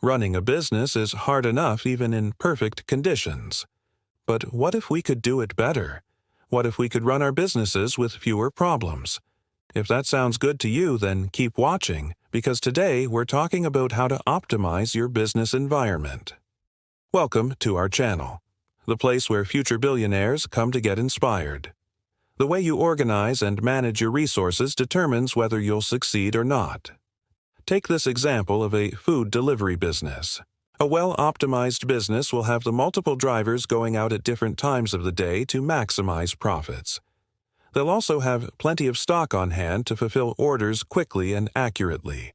Running a business is hard enough even in perfect conditions. But what if we could do it better? What if we could run our businesses with fewer problems? If that sounds good to you, then keep watching, because today we're talking about how to optimize your business environment. Welcome to our channel, the place where future billionaires come to get inspired. The way you organize and manage your resources determines whether you'll succeed or not. Take this example of a food delivery business. A well-optimized business will have the multiple drivers going out at different times of the day to maximize profits. They'll also have plenty of stock on hand to fulfill orders quickly and accurately.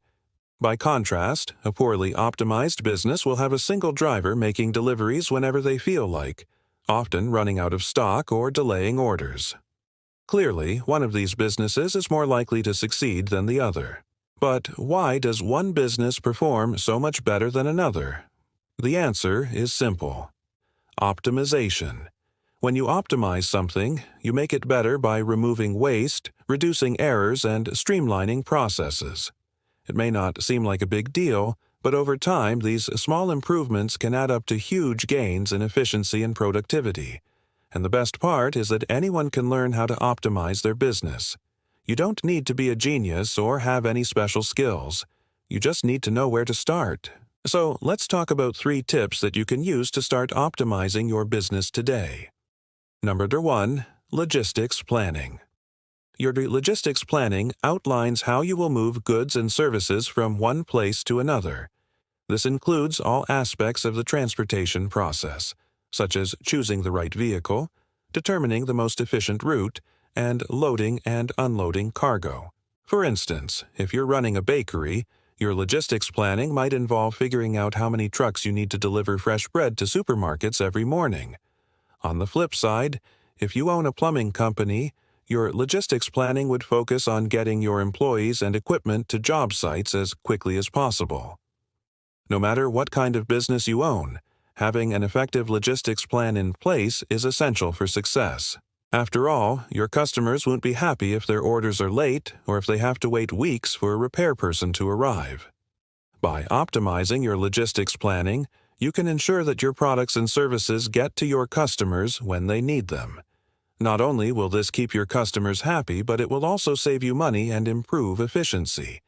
By contrast, a poorly optimized business will have a single driver making deliveries whenever they feel like, often running out of stock or delaying orders. Clearly, one of these businesses is more likely to succeed than the other. But why does one business perform so much better than another? The answer is simple: optimization. When you optimize something, you make it better by removing waste, reducing errors, and streamlining processes. It may not seem like a big deal, but over time these small improvements can add up to huge gains in efficiency and productivity. And the best part is that anyone can learn how to optimize their business. You don't need to be a genius or have any special skills. You just need to know where to start. So let's talk about 3 tips that you can use to start optimizing your business today. Number 1, logistics planning. Your logistics planning outlines how you will move goods and services from one place to another. This includes all aspects of the transportation process, such as choosing the right vehicle, determining the most efficient route, and loading and unloading cargo. For instance, if you're running a bakery, your logistics planning might involve figuring out how many trucks you need to deliver fresh bread to supermarkets every morning. On the flip side, if you own a plumbing company, your logistics planning would focus on getting your employees and equipment to job sites as quickly as possible. No matter what kind of business you own, having an effective logistics plan in place is essential for success. After all, your customers won't be happy if their orders are late or if they have to wait weeks for a repair person to arrive. By optimizing your logistics planning, you can ensure that your products and services get to your customers when they need them. Not only will this keep your customers happy, but it will also save you money and improve efficiency.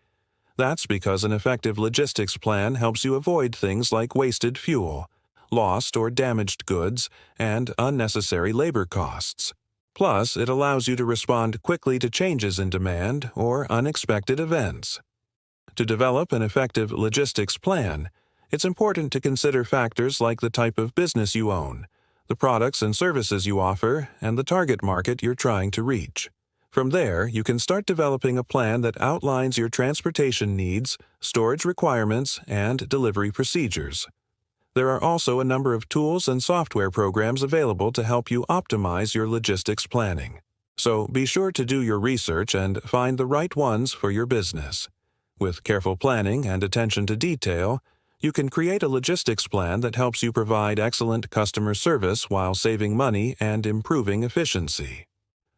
That's because an effective logistics plan helps you avoid things like wasted fuel, lost or damaged goods, and unnecessary labor costs. Plus, it allows you to respond quickly to changes in demand or unexpected events. To develop an effective logistics plan, it's important to consider factors like the type of business you own, the products and services you offer, and the target market you're trying to reach. From there, you can start developing a plan that outlines your transportation needs, storage requirements, and delivery procedures. There are also a number of tools and software programs available to help you optimize your logistics planning. So be sure to do your research and find the right ones for your business. With careful planning and attention to detail, you can create a logistics plan that helps you provide excellent customer service while saving money and improving efficiency.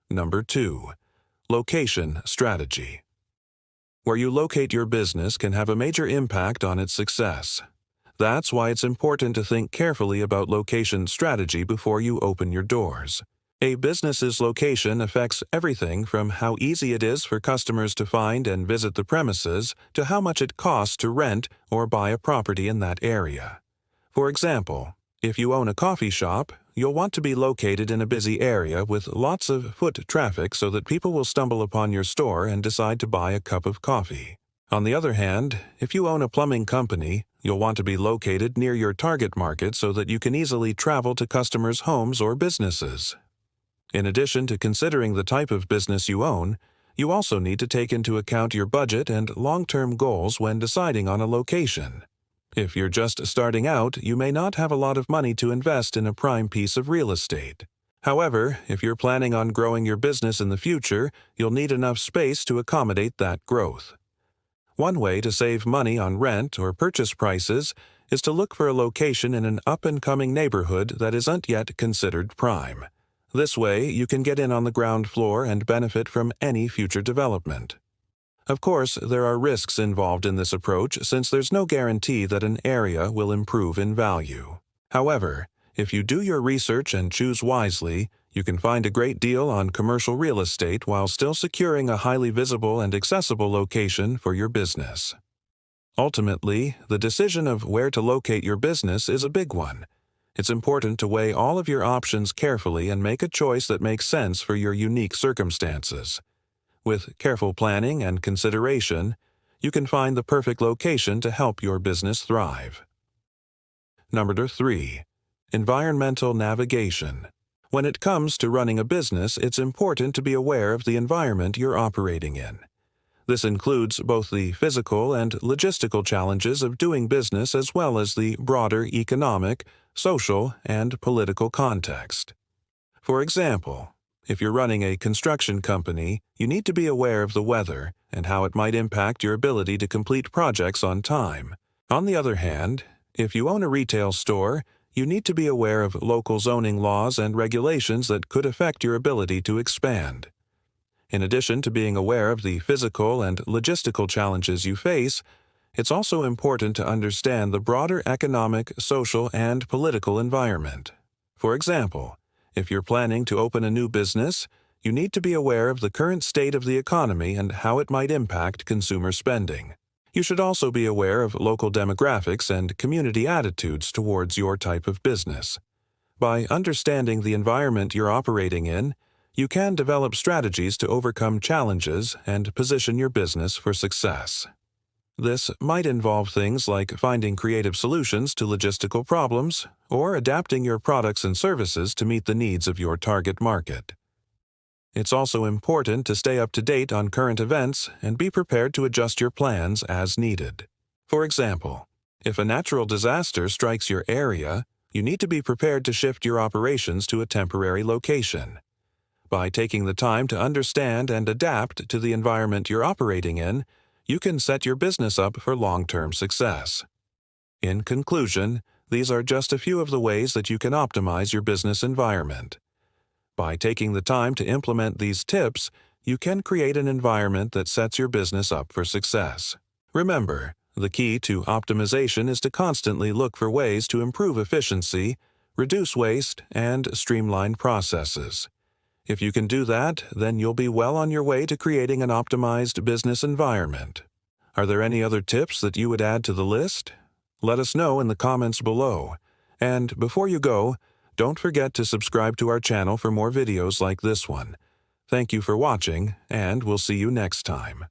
Number 2, location strategy. Where you locate your business can have a major impact on its success. That's why it's important to think carefully about location strategy before you open your doors. A business's location affects everything from how easy it is for customers to find and visit the premises to how much it costs to rent or buy a property in that area. For example, if you own a coffee shop, you'll want to be located in a busy area with lots of foot traffic so that people will stumble upon your store and decide to buy a cup of coffee. On the other hand, if you own a plumbing company, you'll want to be located near your target market so that you can easily travel to customers' homes or businesses. In addition to considering the type of business you own, you also need to take into account your budget and long-term goals when deciding on a location. If you're just starting out, you may not have a lot of money to invest in a prime piece of real estate. However, if you're planning on growing your business in the future, you'll need enough space to accommodate that growth. One way to save money on rent or purchase prices is to look for a location in an up-and-coming neighborhood that isn't yet considered prime. This way, you can get in on the ground floor and benefit from any future development. Of course, there are risks involved in this approach since there's no guarantee that an area will improve in value. However, if you do your research and choose wisely, you can find a great deal on commercial real estate while still securing a highly visible and accessible location for your business. Ultimately, the decision of where to locate your business is a big one. It's important to weigh all of your options carefully and make a choice that makes sense for your unique circumstances. With careful planning and consideration, you can find the perfect location to help your business thrive. Number 3. Environmental navigation. When it comes to running a business, it's important to be aware of the environment you're operating in. This includes both the physical and logistical challenges of doing business as well as the broader economic, social, and political context. For example, if you're running a construction company, you need to be aware of the weather and how it might impact your ability to complete projects on time. On the other hand, if you own a retail store, you need to be aware of local zoning laws and regulations that could affect your ability to expand. In addition to being aware of the physical and logistical challenges you face, it's also important to understand the broader economic, social, and political environment. For example, if you're planning to open a new business, you need to be aware of the current state of the economy and how it might impact consumer spending. You should also be aware of local demographics and community attitudes towards your type of business. By understanding the environment you're operating in, you can develop strategies to overcome challenges and position your business for success. This might involve things like finding creative solutions to logistical problems or adapting your products and services to meet the needs of your target market. It's also important to stay up to date on current events and be prepared to adjust your plans as needed. For example, if a natural disaster strikes your area, you need to be prepared to shift your operations to a temporary location. By taking the time to understand and adapt to the environment you're operating in, you can set your business up for long-term success. In conclusion, these are just a few of the ways that you can optimize your business environment. By taking the time to implement these tips, you can create an environment that sets your business up for success. Remember, the key to optimization is to constantly look for ways to improve efficiency, reduce waste, and streamline processes. If you can do that, then you'll be well on your way to creating an optimized business environment. Are there any other tips that you would add to the list? Let us know in the comments below. And before you go, don't forget to subscribe to our channel for more videos like this one. Thank you for watching, and we'll see you next time.